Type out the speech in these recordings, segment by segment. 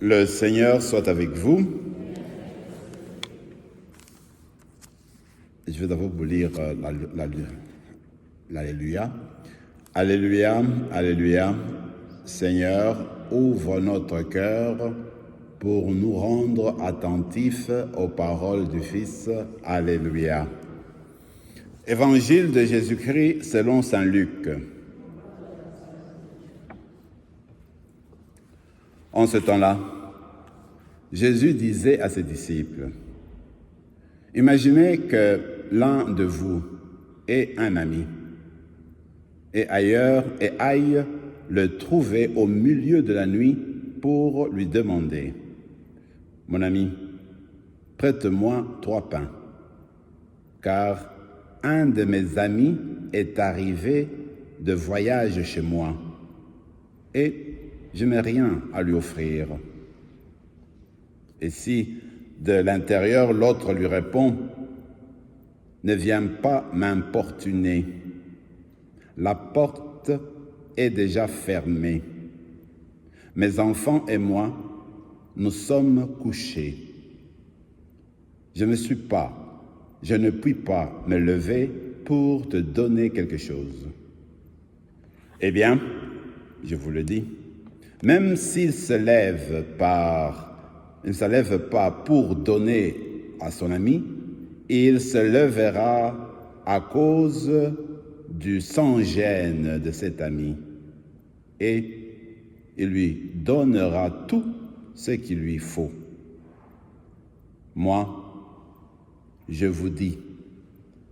Le Seigneur soit avec vous. Je vais d'abord vous lire l'Alléluia. Alléluia, Alléluia. Seigneur, ouvre notre cœur pour nous rendre attentifs aux paroles du Fils. Alléluia. Évangile de Jésus-Christ selon saint Luc. En ce temps-là, Jésus disait à ses disciples, « Imaginez que l'un de vous ait un ami, et aille le trouver au milieu de la nuit pour lui demander, « Mon ami, prête-moi 3 pains, car un de mes amis est arrivé de voyage chez moi, et je n'ai rien à lui offrir. » Et si de l'intérieur l'autre lui répond, « Ne viens pas m'importuner, la porte est déjà fermée. Mes enfants et moi, nous sommes couchés. Je ne puis pas me lever pour te donner quelque chose. » Eh bien, je vous le dis, même s'il ne se lève pas pour donner à son ami, il se lèvera à cause du sans-gêne de cet ami et il lui donnera tout ce qu'il lui faut. Moi, je vous dis,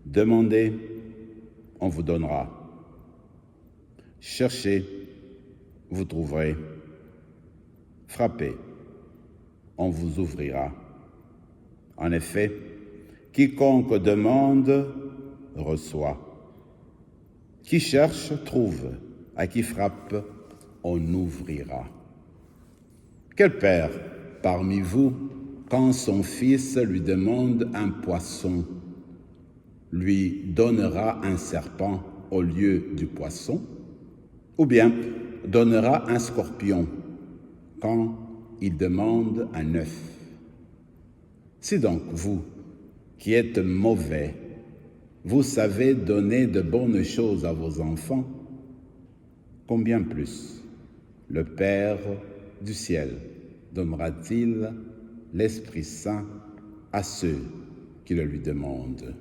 demandez, on vous donnera. Cherchez, vous trouverez. Frappez, on vous ouvrira. En effet, quiconque demande, reçoit. Qui cherche, trouve. À qui frappe, on ouvrira. Quel père parmi vous, quand son fils lui demande un poisson, lui donnera un serpent au lieu du poisson? Ou bien donnera un scorpion quand il demande un œuf? Si donc vous, qui êtes mauvais, vous savez donner de bonnes choses à vos enfants, combien plus le Père du ciel donnera-t-il l'Esprit Saint à ceux qui le lui demandent?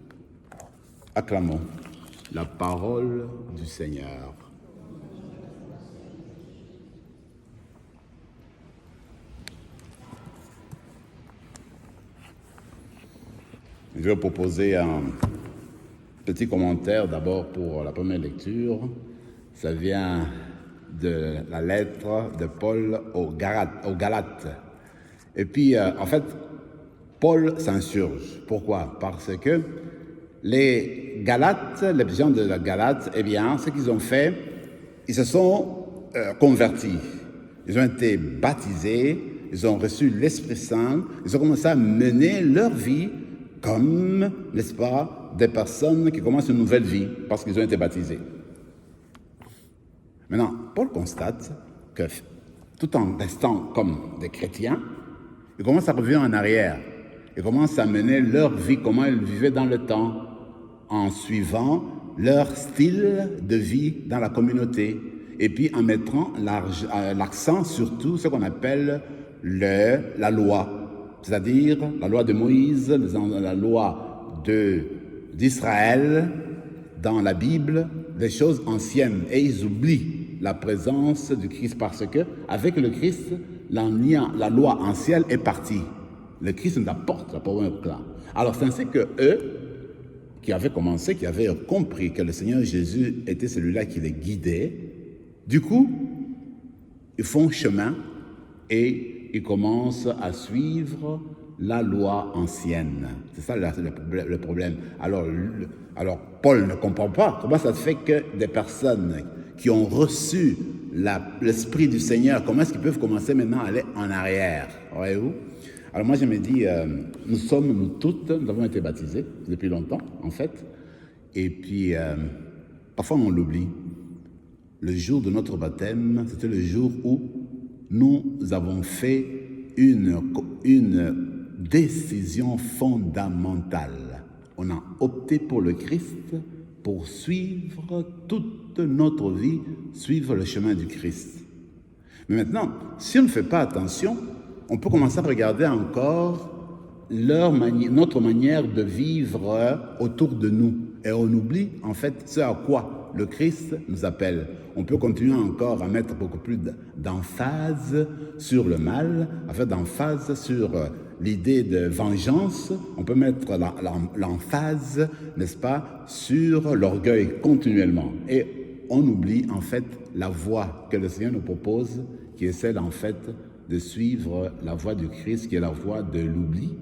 Acclamons la parole du Seigneur. Je vais proposer un petit commentaire d'abord pour la première lecture. Ça vient de la lettre de Paul aux Galates. Et puis, en fait, Paul s'insurge. Pourquoi? Parce que les Galates, les gens de la Galate, eh bien, ce qu'ils ont fait, ils se sont convertis. Ils ont été baptisés, ils ont reçu l'Esprit Saint, ils ont commencé à mener leur vie comme, n'est-ce pas, des personnes qui commencent une nouvelle vie parce qu'ils ont été baptisés. Maintenant, Paul constate que tout en restant comme des chrétiens, ils commencent à revenir en arrière. Ils commencent à mener leur vie, comment ils vivaient dans le temps, en suivant leur style de vie dans la communauté. Et puis en mettant l'accent sur tout ce qu'on appelle la loi. C'est-à-dire la loi de Moïse, la loi d'Israël, dans la Bible, des choses anciennes. Et ils oublient la présence du Christ parce que, avec le Christ, la loi ancienne est partie. Le Christ nous apporte la parole claire. Alors c'est ainsi que eux, qui avaient compris que le Seigneur Jésus était celui-là qui les guidait, du coup, ils font chemin et ils commencent à suivre la loi ancienne. C'est ça le problème. Alors Paul ne comprend pas comment ça se fait que des personnes qui ont reçu l'Esprit du Seigneur, comment est-ce qu'ils peuvent commencer maintenant à aller en arrière? Voyez-vous? Alors moi je me dis, nous toutes, nous avons été baptisés depuis longtemps en fait, et puis parfois on l'oublie. Le jour de notre baptême, c'était le jour où nous avons fait une décision fondamentale. On a opté pour le Christ pour suivre toute notre vie, suivre le chemin du Christ. Mais maintenant, si on ne fait pas attention, on peut commencer à regarder encore notre manière de vivre autour de nous. Et on oublie en fait ce à quoi le Christ nous appelle. On peut continuer encore à mettre beaucoup plus d'emphase sur le mal, à faire d'emphase sur l'idée de vengeance. On peut mettre l'emphase, n'est-ce pas, sur l'orgueil continuellement. Et on oublie en fait la voie que le Seigneur nous propose, qui est celle en fait de suivre la voie du Christ, qui est la voie de l'oubli,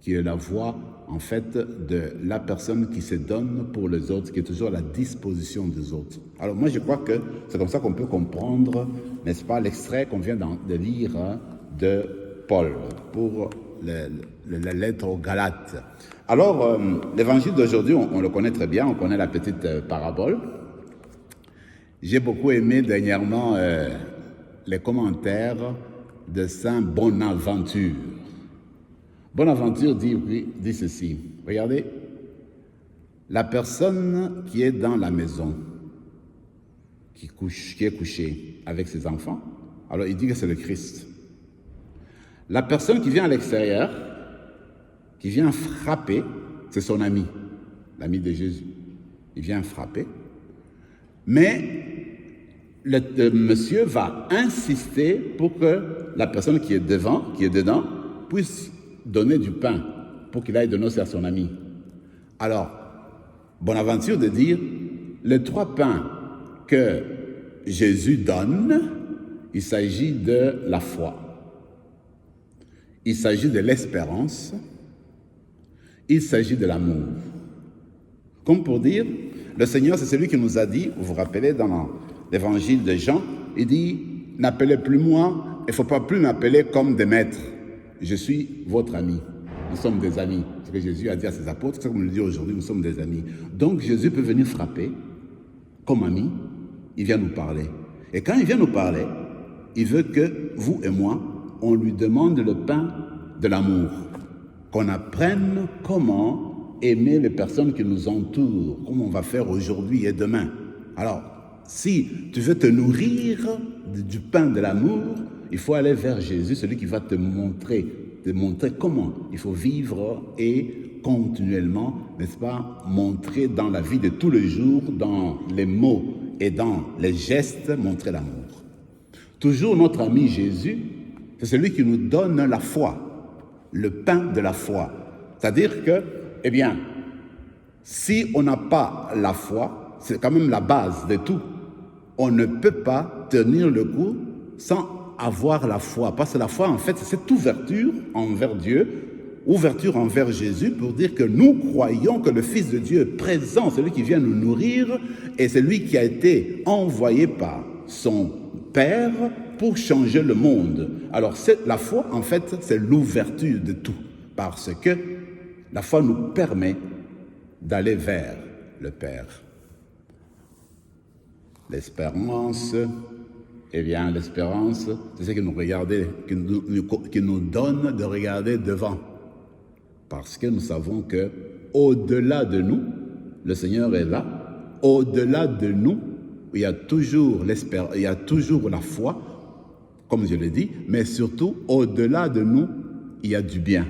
qui est la voie en fait de la personne qui se donne pour les autres, qui est toujours à la disposition des autres. Alors moi je crois que c'est comme ça qu'on peut comprendre, n'est-ce pas, l'extrait qu'on vient de lire de Paul pour la lettre aux Galates. Alors l'évangile d'aujourd'hui, on le connaît très bien, on connaît la petite parabole. J'ai beaucoup aimé dernièrement les commentaires de Saint Bonaventure. Bonaventure dit ceci, regardez, la personne qui est dans la maison, qui est couchée avec ses enfants, alors il dit que c'est le Christ. La personne qui vient à l'extérieur, qui vient frapper, c'est son ami, l'ami de Jésus. Il vient frapper, mais le monsieur va insister pour que la personne qui est dedans, puisse donner du pain pour qu'il aille donner à son ami. Alors, Bonaventure de dire, les 3 pains que Jésus donne, il s'agit de la foi, il s'agit de l'espérance, il s'agit de l'amour. Comme pour dire, le Seigneur, c'est celui qui nous a dit, vous vous rappelez dans l'évangile de Jean, il dit, n'appelez plus moi, il ne faut pas plus m'appeler comme des maîtres. Je suis votre ami. Nous sommes des amis. C'est ce que Jésus a dit à ses apôtres, c'est ce qu'on nous dit aujourd'hui, nous sommes des amis. Donc Jésus peut venir frapper comme ami, il vient nous parler. Et quand il vient nous parler, il veut que vous et moi, on lui demande le pain de l'amour. Qu'on apprenne comment aimer les personnes qui nous entourent, comme on va faire aujourd'hui et demain. Alors, si tu veux te nourrir du pain de l'amour, il faut aller vers Jésus, celui qui va te montrer comment il faut vivre et continuellement, n'est-ce pas, montrer dans la vie de tous les jours, dans les mots et dans les gestes, montrer l'amour. Toujours notre ami Jésus, c'est celui qui nous donne la foi, le pain de la foi. C'est-à-dire que, eh bien, si on n'a pas la foi, c'est quand même la base de tout. On ne peut pas tenir le coup sans avoir la foi. Parce que la foi, en fait, c'est cette ouverture envers Dieu, ouverture envers Jésus, pour dire que nous croyons que le Fils de Dieu est présent, celui qui vient nous nourrir, et celui qui a été envoyé par son Père pour changer le monde. Alors, la foi, en fait, c'est l'ouverture de tout. Parce que la foi nous permet d'aller vers le Père. L'espérance, eh bien, l'espérance, c'est ce qui nous donne de regarder devant. Parce que nous savons que au-delà de nous, le Seigneur est là. Au-delà de nous, il y a toujours l'espérance, il y a toujours la foi, comme je l'ai dit, mais surtout, au-delà de nous, il y a du bien.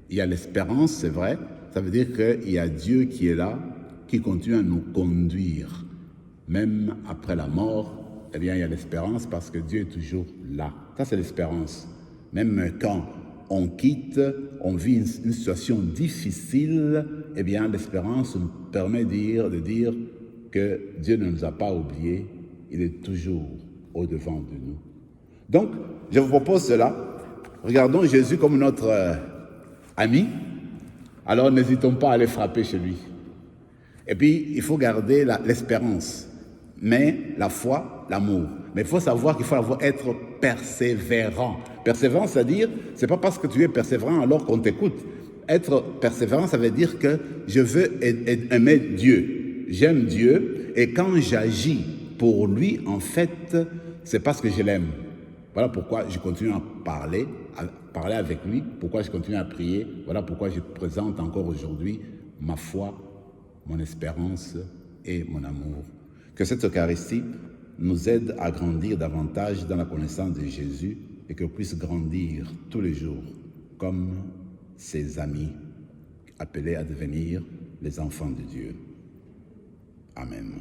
Il y a l'espérance, c'est vrai. Ça veut dire qu'il y a Dieu qui est là, qui continue à nous conduire. Même après la mort, eh bien, il y a l'espérance parce que Dieu est toujours là. Ça, c'est l'espérance. Même quand on quitte, on vit une situation difficile, eh bien, l'espérance nous permet de dire que Dieu ne nous a pas oubliés. Il est toujours au-devant de nous. Donc, je vous propose cela. Regardons Jésus comme notre ami. Alors, n'hésitons pas à aller frapper chez lui. Et puis, il faut garder l'espérance. Mais la foi, l'amour. Mais il faut savoir qu'il faut être persévérant. Persévérant, c'est-à-dire, c'est pas parce que tu es persévérant alors qu'on t'écoute. Être persévérant, ça veut dire que je veux aimer Dieu. J'aime Dieu et quand j'agis pour lui, en fait, c'est parce que je l'aime. Voilà pourquoi je continue à parler avec lui, pourquoi je continue à prier. Voilà pourquoi je présente encore aujourd'hui ma foi, mon espérance et mon amour. Que cette Eucharistie nous aide à grandir davantage dans la connaissance de Jésus et que puisse grandir tous les jours comme ses amis appelés à devenir les enfants de Dieu. Amen.